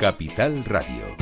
Capital Radio.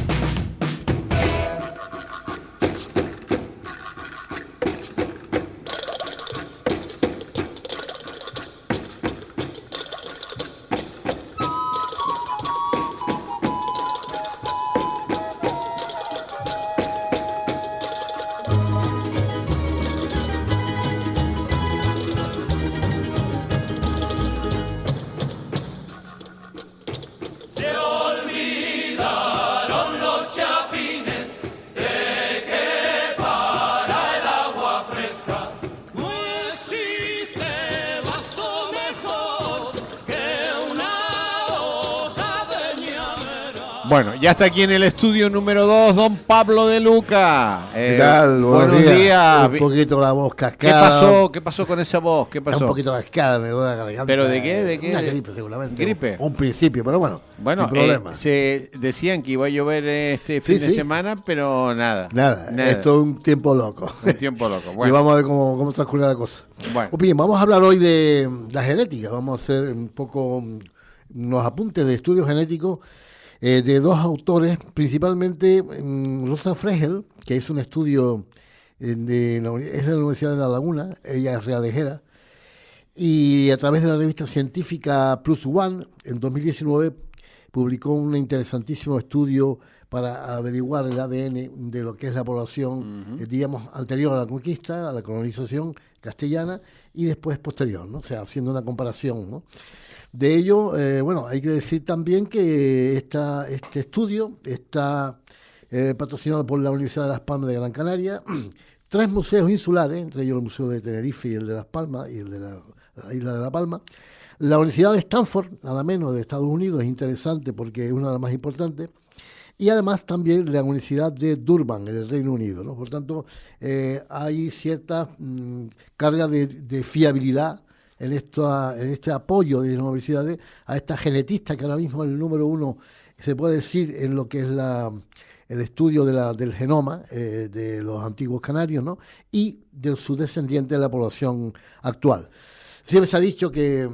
Bueno, ya está aquí en el estudio número 2, don Pablo de Luca. ¿Qué tal? Buenos días. Un poquito la voz cascada. ¿Qué pasó con esa voz? ¿Qué pasó? Un poquito cascada, me duele la garganta. ¿Pero de qué? ¿De qué? Una gripe, seguramente. ¿Gripe? Un principio, pero bueno, Bueno, sin problema. se decían que iba a llover este fin de semana, pero nada. Nada, esto es un tiempo loco. Un tiempo loco. Bueno. Y vamos a ver cómo transcurre la cosa. Bueno. Bien, vamos a hablar hoy de la genética. Vamos a hacer un poco unos apuntes de estudios genéticos de dos autores, principalmente Rosa Fregel, que es un estudio es de la Universidad de La Laguna, ella es realejera, y a través de la revista científica Plus One, en 2019, publicó un interesantísimo estudio para averiguar el ADN de lo que es la población, digamos, anterior a la conquista, a la colonización castellana, y después posterior, ¿no? O sea, haciendo una comparación, ¿no? De ello, bueno, hay que decir también que este estudio está patrocinado por la Universidad de Las Palmas de Gran Canaria, 3 museos insulares, entre ellos el Museo de Tenerife y el de Las Palmas y el de la isla de La Palma. La Universidad de Stanford, nada menos, de Estados Unidos, es interesante porque es una de las más importantes. Y además también la Universidad de Durban, en el Reino Unido, ¿no? Por tanto, hay cierta carga de fiabilidad en este apoyo de las universidades a esta genetista que ahora mismo es el número 1, se puede decir, en lo que es el estudio del genoma de los antiguos canarios, ¿no? Y de su descendiente de la población actual. Siempre se ha dicho que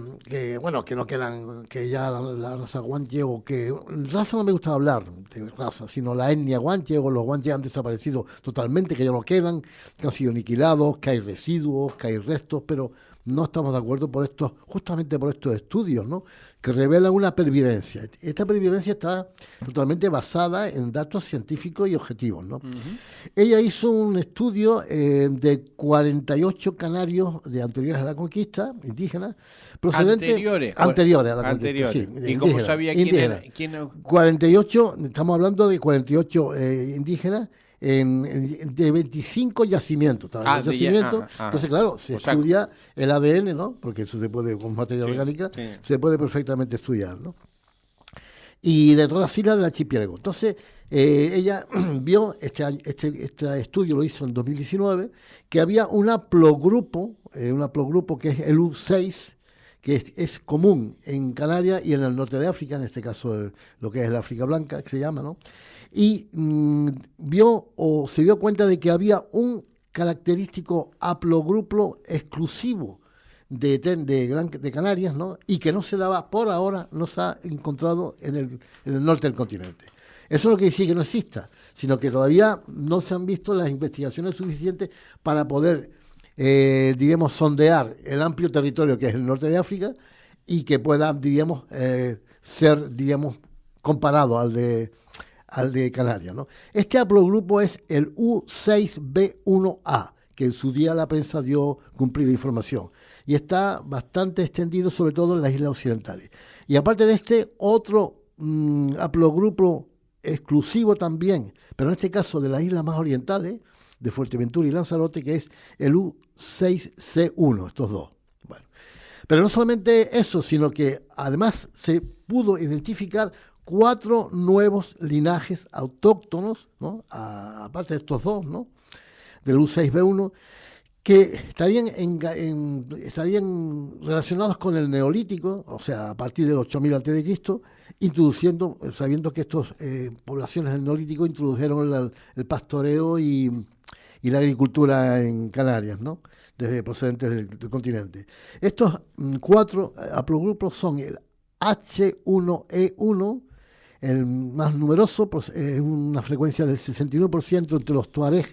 no quedan, que ya la raza guanche, o que raza no me gusta hablar de raza, sino la etnia guanche, o los guanches han desaparecido totalmente, que ya no quedan, que han sido aniquilados, que hay residuos, que hay restos, pero no estamos de acuerdo justamente por estos estudios, ¿no? Que revelan una pervivencia. Esta pervivencia está totalmente basada en datos científicos y objetivos, ¿no? Ella hizo un estudio de 48 canarios de anteriores a la conquista, indígenas, procedentes anteriores a la conquista. Sí, ¿Y cómo sabía quién? 48, estamos hablando de 48 indígenas de 25 yacimientos. Entonces, claro, se estudia el ADN, ¿no? Porque eso se puede, con materia orgánica, se puede perfectamente estudiar, ¿no? Y de todas las islas del archipiélago. Entonces, ella vio, este estudio lo hizo en 2019, que había un haplogrupo que es el U6, que es común en Canarias y en el norte de África, en este caso lo que es el África Blanca, que se llama, ¿no? Y se dio cuenta de que había un característico haplogrupo exclusivo de Canarias, ¿no? Y que no se daba, por ahora, no se ha encontrado en el norte del continente. Eso no quiere decir que no exista, sino que todavía no se han visto las investigaciones suficientes para poder, digamos, sondear el amplio territorio que es el norte de África y que pueda, digamos, ser, digamos, comparado al de Canarias, ¿no? Este haplogrupo es el U6B1A, que en su día la prensa dio cumplida información, y está bastante extendido, sobre todo en las islas occidentales. Y aparte de este, otro haplogrupo exclusivo también, pero en este caso de las islas más orientales, de Fuerteventura y Lanzarote, que es el U6C1, estos dos. Bueno, pero no solamente eso, sino que además se pudo identificar 4 nuevos linajes autóctonos, ¿no? Aparte de estos dos, ¿no? Del U6B1, que estarían relacionados con el Neolítico, o sea, a partir del 8000 a.C., sabiendo que estas poblaciones del Neolítico introdujeron el pastoreo y la agricultura en Canarias, ¿no? Desde procedentes del continente. Estos 4 haplogrupos son el H1E1, El más numeroso pues, es una frecuencia del 69% entre los tuareg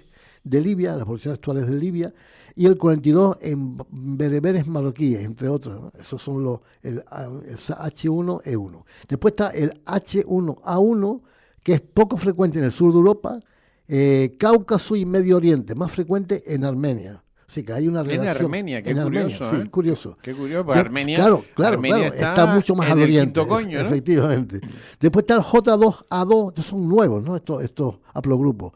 de Libia, las poblaciones tuareg de Libia, y el 42% en bereberes marroquíes, entre otros, ¿no? Esos son el H1E1. Después está el H1A1, que es poco frecuente en el sur de Europa, Cáucaso y Medio Oriente, más frecuente en Armenia. O sea que hay una relación. En Armenia, qué curioso, sí, curioso. Qué curioso, porque Armenia, claro, está mucho más al oriente. Quinto coño, ¿no? Efectivamente. Después está el J2A2, estos son nuevos, ¿no? Estos haplogrupos,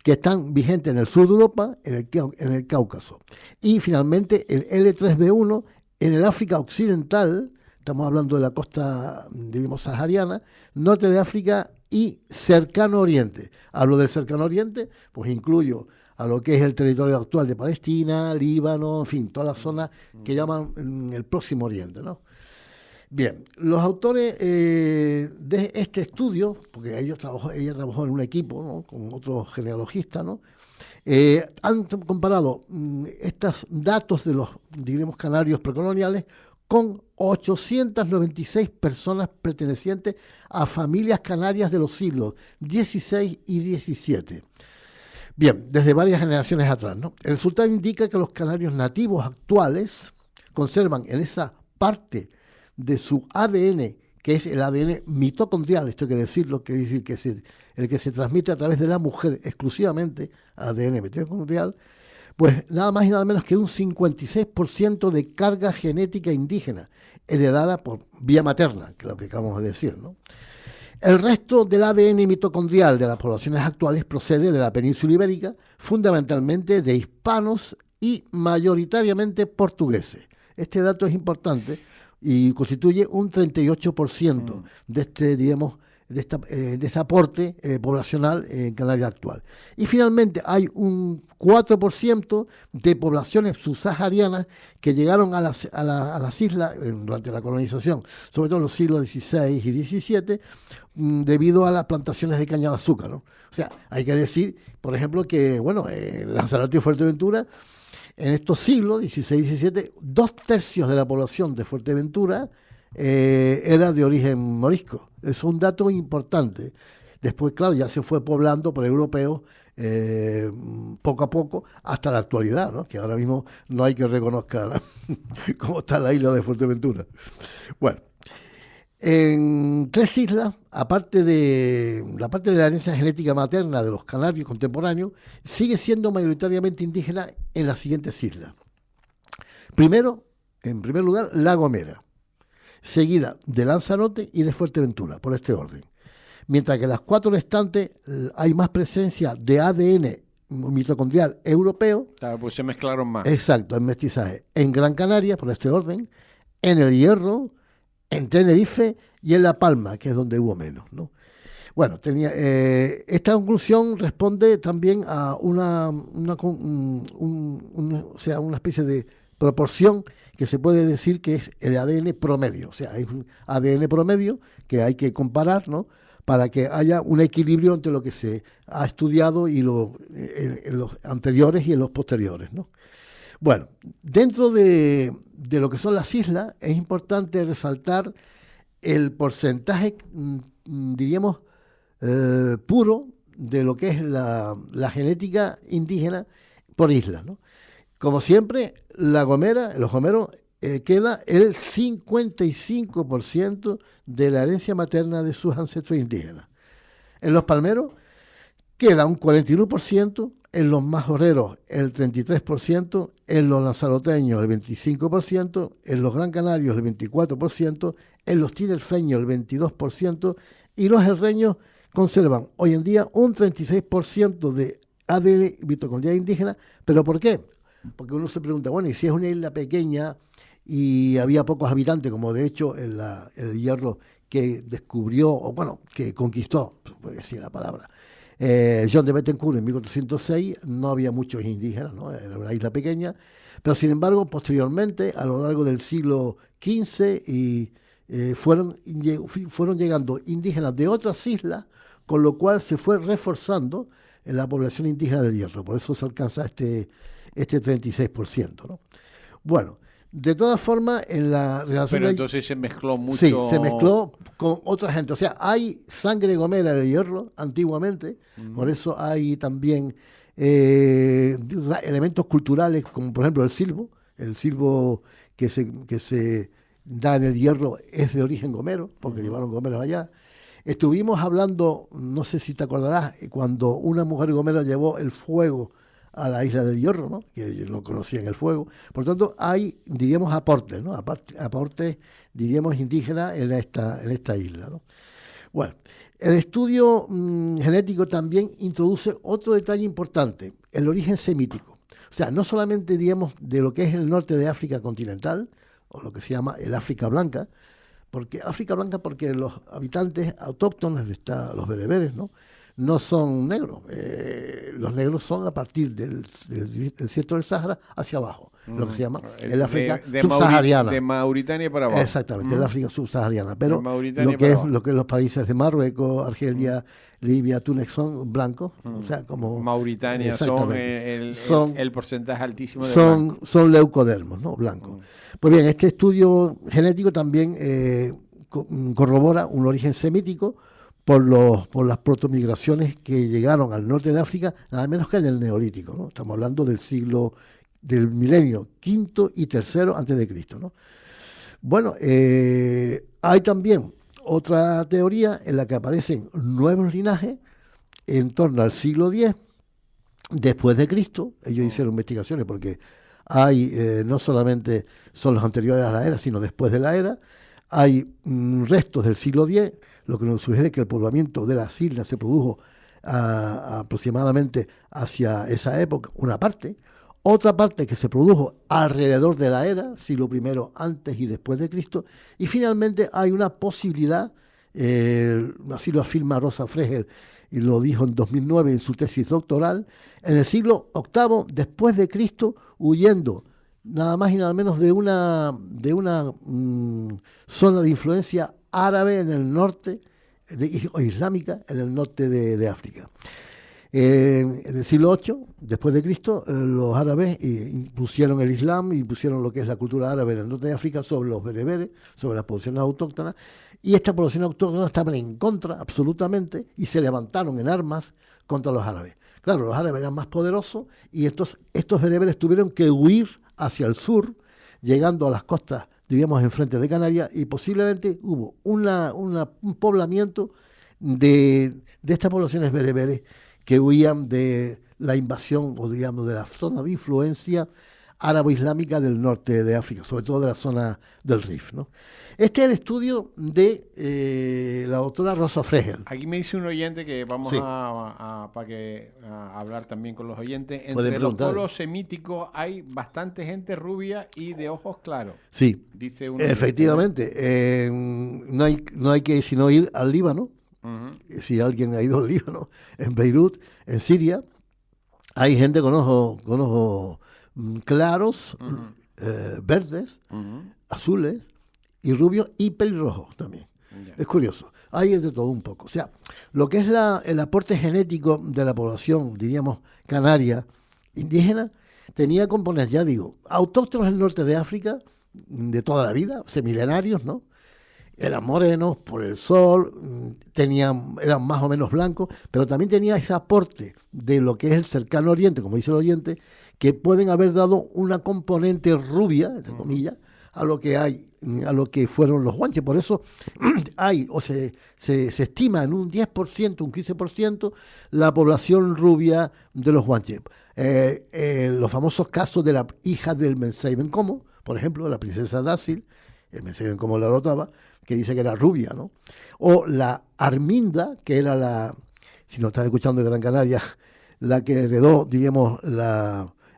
que están vigentes en el sur de Europa, en el Cáucaso. Y finalmente el L3B1 en el África Occidental, estamos hablando de la costa, digamos, sahariana, norte de África y cercano oriente. Hablo del cercano oriente, pues incluyo a lo que es el territorio actual de Palestina, Líbano, en fin, toda la zona que llaman el Próximo Oriente, ¿no? Bien, los autores de este estudio, porque ella trabajó en un equipo, ¿no?, con otros genealogistas, ¿no?, han comparado estos datos de los, diremos, canarios precoloniales con 896 personas pertenecientes a familias canarias de los siglos XVI y XVII. Bien, desde varias generaciones atrás, ¿no? El resultado indica que los canarios nativos actuales conservan en esa parte de su ADN, que es el ADN mitocondrial, esto hay que decirlo, que es decir, el que se transmite a través de la mujer exclusivamente, ADN mitocondrial, pues nada más y nada menos que un 56% de carga genética indígena, heredada por vía materna, que es lo que acabamos de decir, ¿no? El resto del ADN mitocondrial de las poblaciones actuales procede de la península ibérica, fundamentalmente de hispanos y mayoritariamente portugueses. Este dato es importante y constituye un 38% de este, digamos, de este aporte poblacional en Canarias actual. Y finalmente hay un 4% de poblaciones subsaharianas que llegaron a las islas durante la colonización, sobre todo en los siglos XVI y XVII, debido a las plantaciones de caña de azúcar, ¿no? O sea, hay que decir, por ejemplo, que, bueno, Lanzarote y Fuerteventura, en estos siglos, XVI y XVII, 2/3 de la población de Fuerteventura era de origen morisco. Es un dato importante. Después, claro, ya se fue poblando por europeos poco a poco hasta la actualidad, ¿no? Que ahora mismo no hay que reconozca cómo está la isla de Fuerteventura. Bueno, en 3 islas, aparte de la parte de la herencia genética materna de los canarios contemporáneos, sigue siendo mayoritariamente indígena en las siguientes islas. En primer lugar, La Gomera, seguida de Lanzarote y de Fuerteventura, por este orden. Mientras que en las 4 restantes hay más presencia de ADN mitocondrial europeo. Claro, pues se mezclaron más. Exacto, en mestizaje. En Gran Canaria, por este orden, en El Hierro, en Tenerife y en La Palma, que es donde hubo menos, ¿no? Bueno, esta conclusión responde también a una especie de proporción que se puede decir que es el ADN promedio. O sea, hay un ADN promedio que hay que comparar, ¿no?, para que haya un equilibrio entre lo que se ha estudiado y en los anteriores y en los posteriores, ¿no? Bueno, dentro de lo que son las islas, es importante resaltar el porcentaje, diríamos, puro de lo que es la genética indígena por isla, ¿no? Como siempre, La Gomera, los gomeros, queda el 55% de la herencia materna de sus ancestros indígenas. En los palmeros queda un 41%, en los majorreros el 33%, en los lanzaroteños el 25%, en los gran canarios el 24%, en los tinerfeños el 22% y los herreños conservan hoy en día un 36% de ADN mitocondrial indígena. ¿Pero por qué? Porque uno se pregunta, bueno, y si es una isla pequeña y había pocos habitantes, como de hecho el Hierro que descubrió, o bueno, que conquistó, puede decir la palabra, John de Bettencourt en 1406, no había muchos indígenas, ¿no? Era una isla pequeña, pero sin embargo, posteriormente, a lo largo del siglo XV, fueron llegando indígenas de otras islas, con lo cual se fue reforzando en la población indígena del Hierro, por eso se alcanza este 36%, ¿no? Bueno, De todas formas, en la relación... Pero entonces se mezcló mucho... Sí, se mezcló con otra gente. O sea, hay sangre gomera de hierro antiguamente, por eso hay también elementos culturales, como por ejemplo el silbo que se da en el hierro es de origen gomero, porque llevaron gomeros allá. Estuvimos hablando, no sé si te acordarás, cuando una mujer gomera llevó el fuego a la isla del Hierro, ¿no? Que ellos no conocían el fuego. Por tanto, hay, diríamos, aportes, ¿no? Aportes, diríamos, indígenas en esta isla, ¿no? Bueno, el estudio genético también introduce otro detalle importante, el origen semítico. O sea, no solamente, digamos, de lo que es el norte de África continental, o lo que se llama el África Blanca, porque los habitantes autóctonos, los bereberes, no son negros. Los negros son a partir del desierto del Sahara hacia abajo, lo que se llama el África subsahariana. De Mauritania para abajo. Exactamente, el África subsahariana. Pero lo que los países de Marruecos, Argelia, Libia, Túnez son blancos. O sea, como Mauritania son el porcentaje altísimo de blancos. Son leucodermos, ¿no? Blancos. Pues bien, este estudio genético también corrobora un origen semítico por las protomigraciones que llegaron al norte de África, nada menos que en el Neolítico, ¿no? Estamos hablando del milenio quinto y tercero antes de Cristo, ¿no? Bueno, hay también otra teoría en la que aparecen nuevos linajes en torno al siglo X después de Cristo. Ellos hicieron investigaciones porque hay, no solamente son los anteriores a la era, sino después de la era, hay restos del siglo X, lo que nos sugiere que el poblamiento de las islas se produjo aproximadamente hacia esa época, una parte. Otra parte que se produjo alrededor de la era, siglo I antes y después de Cristo. Y finalmente hay una posibilidad, así lo afirma Rosa Fregel, y lo dijo en 2009 en su tesis doctoral, en el siglo VIII después de Cristo, huyendo nada más y nada menos de una zona de influencia árabe en el norte, o islámica en el norte de África. En el siglo VIII, después de Cristo, los árabes impusieron el Islam, impusieron lo que es la cultura árabe en el norte de África sobre los bereberes, sobre las poblaciones autóctonas, y estas poblaciones autóctonas estaban en contra absolutamente y se levantaron en armas contra los árabes. Claro, los árabes eran más poderosos y estos bereberes tuvieron que huir hacia el sur, llegando a las costas, diríamos, enfrente de Canarias, y posiblemente hubo un poblamiento de estas poblaciones bereberes que huían de la invasión, o digamos, de la zona de influencia árabo-islámica del norte de África, sobre todo de la zona del Rif, ¿no? Este es el estudio de la doctora Rosa Fregel. Aquí me dice un oyente que vamos a hablar también con los oyentes. Entre los pueblos semíticos hay bastante gente rubia y de ojos claros. Sí, dice efectivamente. No hay que sino ir al Líbano. Si alguien ha ido al Líbano, en Beirut, en Siria, hay gente con ojos claros, verdes, azules y rubios y pelirrojos también. Es curioso. Hay de todo un poco. O sea, lo que es el aporte genético de la población, diríamos, canaria, indígena, tenía componentes, ya digo, autóctonos del norte de África, de toda la vida, milenarios, ¿no? Eran morenos por el sol, eran más o menos blancos, pero también tenía ese aporte de lo que es el cercano oriente, como dice el oyente, que pueden haber dado una componente rubia, entre comillas, a lo que fueron los guanches. Por eso se estima en un 10%, un 15% la población rubia de los guanches. Los famosos casos de la hija del Mensei Bencomo, por ejemplo, la princesa Dácil, el Mensei Bencomo la adoptaba, que dice que era rubia, ¿no? O la Arminda, que era si nos están escuchando de Gran Canaria, la que heredó, diríamos,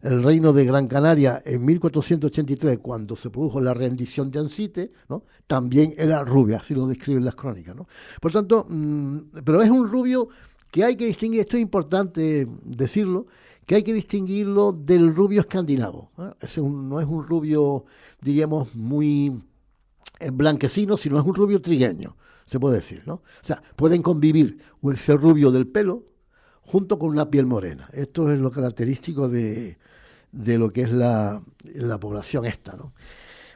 el reino de Gran Canaria en 1483, cuando se produjo la rendición de Ancite, ¿no? También era rubia, así lo describen las crónicas, ¿no? Por tanto, pero es un rubio que hay que distinguir, esto es importante decirlo, que hay que distinguirlo del rubio escandinavo, ¿no? No es un rubio, diríamos, muy blanquecino, sino es un rubio trigueño, se puede decir, ¿no? O sea, pueden convivir ese rubio del pelo junto con una piel morena. Esto es lo característico de de lo que es la población esta, ¿no?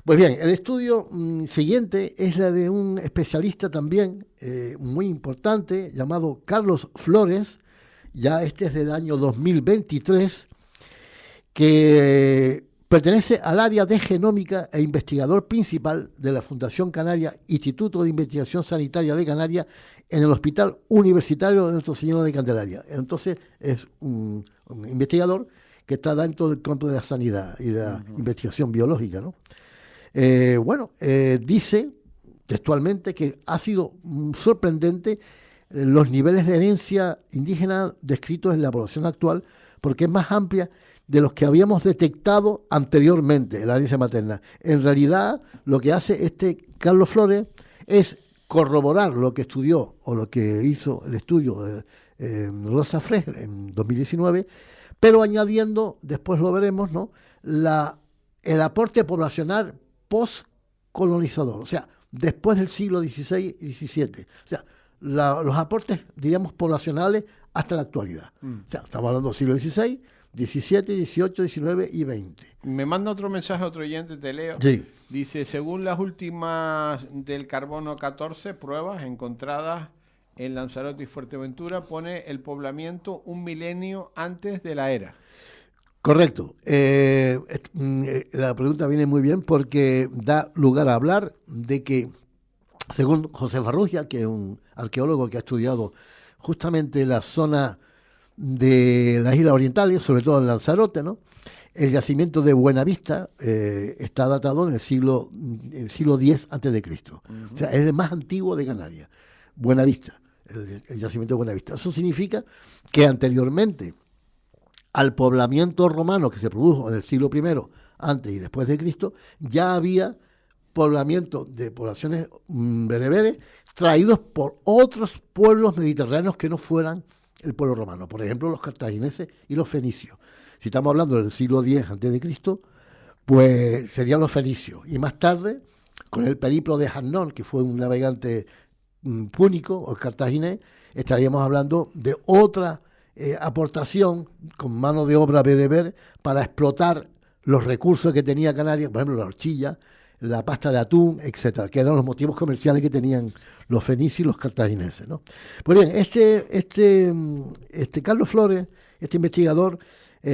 Pues bien, el estudio siguiente es la de un especialista también muy importante llamado Carlos Flores, ya este es del año 2023, que pertenece al área de genómica e investigador principal de la Fundación Canaria, Instituto de Investigación Sanitaria de Canarias, en el Hospital Universitario de Nuestra Señora de Candelaria. Entonces es un investigador que está dentro del campo de la sanidad y de la investigación biológica, ¿no? Dice textualmente que ha sido sorprendente los niveles de herencia indígena descritos en la población actual, porque es más amplia de los que habíamos detectado anteriormente, la herencia materna. En realidad, lo que hace Carlos Flores es corroborar lo que estudió o lo que hizo el estudio de Rosa Fregel en 2019, pero añadiendo, después lo veremos, ¿no?, el aporte poblacional postcolonizador, o sea, después del siglo XVI y XVII. O sea, los aportes, diríamos, poblacionales hasta la actualidad. O sea, estamos hablando del siglo XVI, XVII, XVIII, XIX y XX. Me manda otro mensaje, otro oyente, te leo. Sí. Dice, según las últimas del carbono 14 pruebas encontradas en Lanzarote y Fuerteventura, pone el poblamiento 1 milenio antes de la era. Correcto. La pregunta viene muy bien porque da lugar a hablar de que, según José Farrugia, que es un arqueólogo que ha estudiado justamente la zona de las Islas Orientales, sobre todo en Lanzarote, ¿no?, el yacimiento de Buenavista está datado en el siglo X a.C. O sea, es el más antiguo de Canarias, Buenavista, el yacimiento de Buenavista. Eso significa que anteriormente al poblamiento romano que se produjo en el siglo I antes y después de Cristo, ya había poblamiento de poblaciones bereberes traídos por otros pueblos mediterráneos que no fueran el pueblo romano, por ejemplo los cartagineses y los fenicios. Si estamos hablando del siglo X a.C., pues serían los fenicios. Y más tarde, con el periplo de Hannón, que fue un navegante púnico o cartaginés, estaríamos hablando de otra aportación con mano de obra bereber para explotar los recursos que tenía Canarias, por ejemplo la horchilla, la pasta de atún, etcétera, que eran los motivos comerciales que tenían los fenicios y los cartagineses, ¿no? Pues bien, Carlos Flores, este investigador,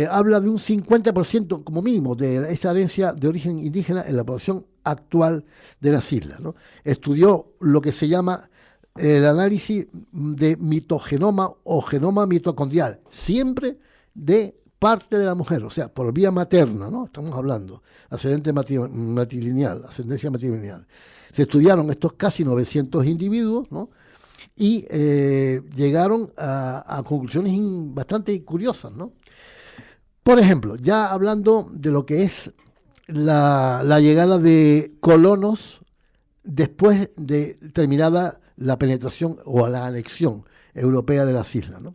habla de un 50% como mínimo de esa herencia de origen indígena en la población actual de las islas, ¿no? Estudió lo que se llama el análisis de mitogenoma o genoma mitocondrial, siempre de parte de la mujer, o sea, por vía materna, ¿no? Estamos hablando, ascendencia matrilineal. Se estudiaron estos casi 900 individuos, ¿no?, y llegaron a conclusiones bastante curiosas, ¿no? Por ejemplo, ya hablando de lo que es la llegada de colonos después de terminada la penetración o la anexión europea de las islas, ¿no?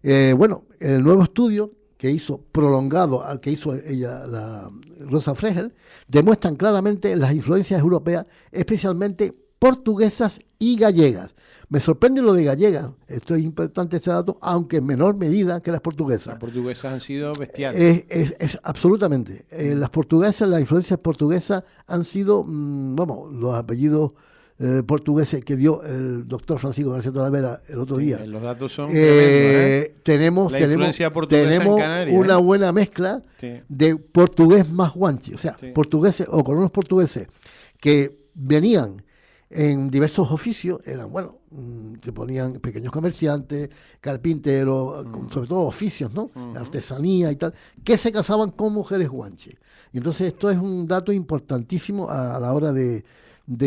El nuevo estudio que hizo, prolongado al que hizo ella, la Rosa Fregel, demuestran claramente las influencias europeas, especialmente portuguesas y gallegas. Me sorprende lo de gallegas, esto es importante este dato, aunque en menor medida que las portuguesas. Las portuguesas han sido bestiales. Es absolutamente. Las portuguesas, las influencias portuguesas han sido, los apellidos portugueses que dio el doctor Francisco García Talavera el otro día. Los datos son tremendos, Tenemos en Canarias, una buena mezcla de portugués más guanchi, o sea, portugueses o colonos portugueses que venían en diversos oficios, eran, que ponían pequeños comerciantes, carpinteros, sobre todo oficios, ¿no? Artesanía y tal, que se casaban con mujeres guanchi. Y entonces esto es un dato importantísimo a la hora de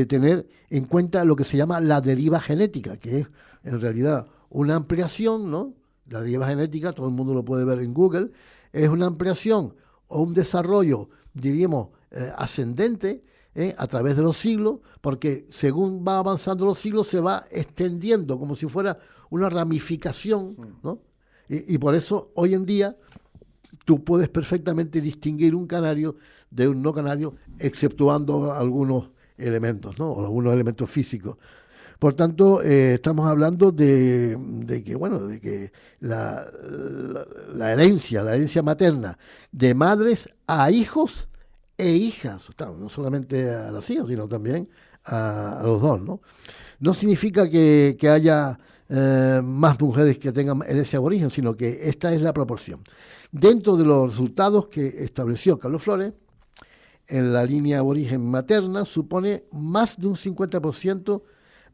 tener en cuenta lo que se llama la deriva genética, que es en realidad una ampliación, ¿no? La deriva genética, todo el mundo lo puede ver en Google, es una ampliación o un desarrollo, diríamos, ascendente a través de los siglos, porque según va avanzando los siglos se va extendiendo como si fuera una ramificación, ¿no? Y por eso hoy en día tú puedes perfectamente distinguir un canario de un no canario, exceptuando algunos elementos, ¿no? O algunos elementos físicos. Por tanto, estamos hablando de que la herencia materna de madres a hijos e hijas, claro, no solamente a los hijos, sino también a los dos, ¿no? No significa que haya más mujeres que tengan herencia aborigen, sino que esta es la proporción. Dentro de los resultados que estableció Carlos Flores, en la línea aborigen materna supone más de un 50%,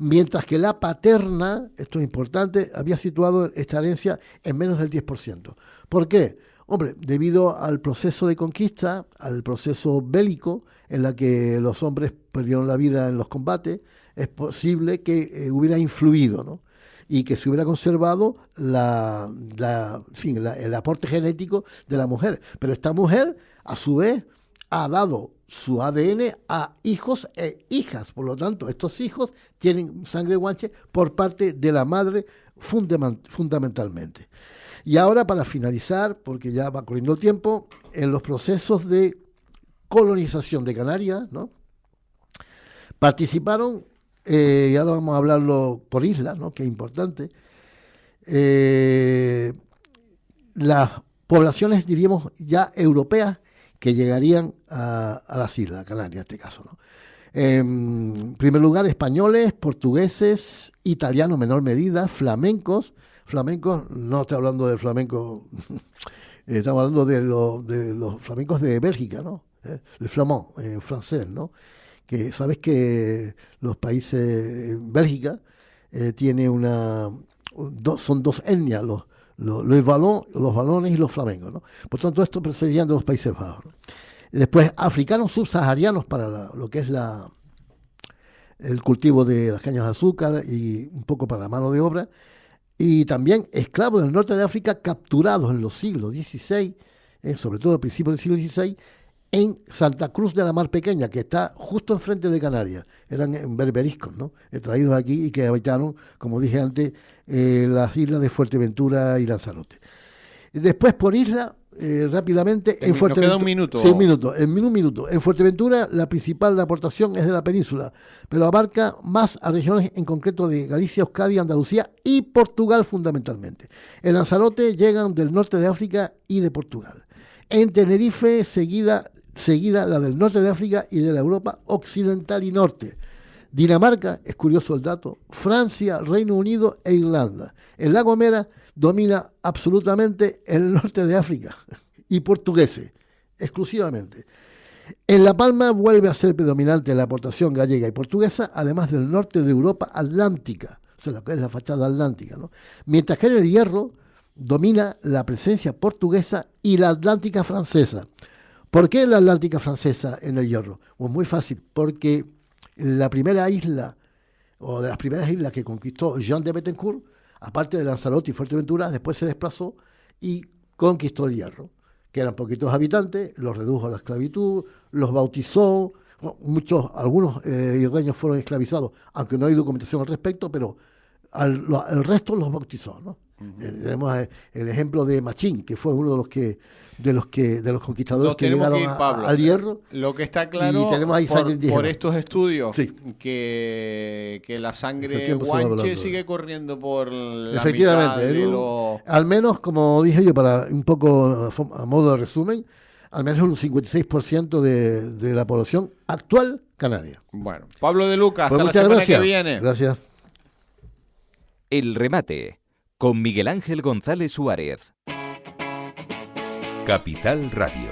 mientras que la paterna, esto es importante, había situado esta herencia en menos del 10%. ¿Por qué? Hombre, debido al proceso de conquista, al proceso bélico, en la que los hombres perdieron la vida en los combates, es posible que hubiera influido, ¿no? Y que se hubiera conservado el aporte genético de la mujer. Pero esta mujer, a su vez, ha dado su ADN a hijos e hijas. Por lo tanto, estos hijos tienen sangre guanche por parte de la madre fundamentalmente. Y ahora, para finalizar, porque ya va corriendo el tiempo, en los procesos de colonización de Canarias, ¿no?, participaron, y ahora vamos a hablarlo por islas, ¿no?, que es importante, las poblaciones, diríamos, ya europeas, que llegarían a las islas, a Canarias en este caso, ¿no? En primer lugar, españoles, portugueses, italianos en menor medida, flamencos, no estoy hablando del flamenco, estamos hablando de los flamencos de Bélgica, ¿no? El flamand, en francés, ¿no? Que sabes que los países, Bélgica, tiene son dos etnias, los valones y los flamencos, ¿no? Por tanto, esto procedían de los Países Bajos, ¿no? Después, africanos subsaharianos para lo que es el cultivo de las cañas de azúcar y un poco para la mano de obra, y también esclavos del norte de África capturados en los siglos XVI, sobre todo a principios del siglo XVI, en Santa Cruz de la Mar Pequeña, que está justo enfrente de Canarias. Eran berberiscos, ¿no?, traídos aquí y que habitaron, como dije antes, las islas de Fuerteventura y Lanzarote. Después, por isla, rápidamente, en Fuerteventura. Nos queda un minuto. Sí, un minuto. En Fuerteventura, la principal aportación es de la península, pero abarca más a regiones en concreto de Galicia, Euskadi, Andalucía y Portugal fundamentalmente. En Lanzarote llegan del norte de África y de Portugal. En Tenerife, seguida la del norte de África y de la Europa occidental y norte. Dinamarca, es curioso el dato, Francia, Reino Unido e Irlanda. En La Gomera domina absolutamente el norte de África y portugueses, exclusivamente. En La Palma vuelve a ser predominante la aportación gallega y portuguesa, además del norte de Europa atlántica, o sea, lo que es la fachada atlántica, ¿no? Mientras que en el Hierro domina la presencia portuguesa y la atlántica francesa. ¿Por qué la atlántica francesa en el Hierro? Pues muy fácil, porque la primera isla, o de las primeras islas que conquistó Jean de Bettencourt, aparte de Lanzarote y Fuerteventura, después se desplazó y conquistó el Hierro, que eran poquitos habitantes, los redujo a la esclavitud, los bautizó, algunos isleños fueron esclavizados, aunque no hay documentación al respecto, pero el resto los bautizó, ¿no? Tenemos el ejemplo de Machín, que fue uno de los conquistadores que llegaron al Hierro. Lo que está claro por estos estudios, sí, que la sangre guanche sigue corriendo por la mitad de los... Al menos, como dije yo, para un poco a modo de resumen, al menos un 56% de la población actual canaria. Bueno, Pablo de Lucas, pues hasta la semana que viene. Gracias. El remate con Miguel Ángel González Suárez. Capital Radio.